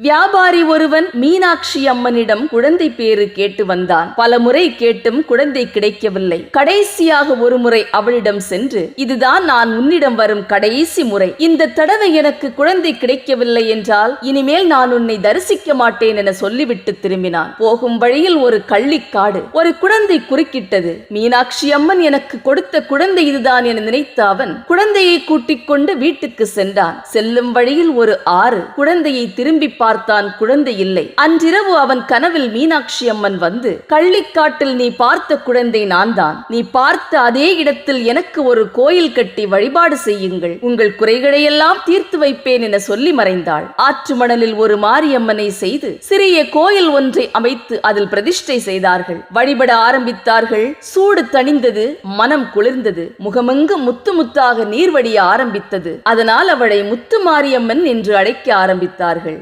வியாபாரி ஒருவன் மீனாட்சி அம்மனிடம் குழந்தை பேறு கேட்டு வந்தான். பல முறை கேட்டும் குழந்தை கிடைக்கவில்லை. கடைசியாக ஒரு முறை அவளிடம் சென்று, இதுதான் நான் உன்னிடம் வரும் கடைசி முறை. இந்த தடவை எனக்கு குழந்தை கிடைக்கவில்லை என்றால் இனிமேல் நான் உன்னை தரிசிக்க மாட்டேன் என சொல்லிவிட்டு திரும்பினான். போகும் வழியில் ஒரு கள்ளிக்காடு. ஒரு குழந்தை குறுக்கிட்டது. மீனாட்சி அம்மன் எனக்கு கொடுத்த குழந்தை இதுதான் என நினைத்த அவன் குழந்தையை கூட்டிக் கொண்டு வீட்டுக்கு சென்றான். செல்லும் வழியில் ஒரு ஆறு. குழந்தையை திரும்பி பார்த்தான். குழந்தை இல்லை. அன்றிரவு அவன் கனவில் மீனாட்சி அம்மன் வந்து, கள்ளிக்காட்டில் நீ பார்த்த குழந்தை நான் தான். நீ பார்த்த அதே இடத்தில் எனக்கு ஒரு கோயில் கட்டி வழிபாடு செய்யுங்கள். உங்கள் குறைகளையெல்லாம் தீர்த்து வைப்பேன் என சொல்லி மறைந்தாள். ஆற்று மணலில் ஒரு மாரியம்மனை செய்து சிறிய கோயில் ஒன்றை அமைத்து அதில் பிரதிஷ்டை செய்தார்கள். வழிபட ஆரம்பித்தார்கள். சூடு தணிந்தது. மனம் குளிர்ந்தது. முகமெங்கும் முத்து முத்தாக நீர் வடிய ஆரம்பித்தது. அதனால் அவளை முத்து மாரியம்மன் என்று அழைக்க ஆரம்பித்தார்கள்.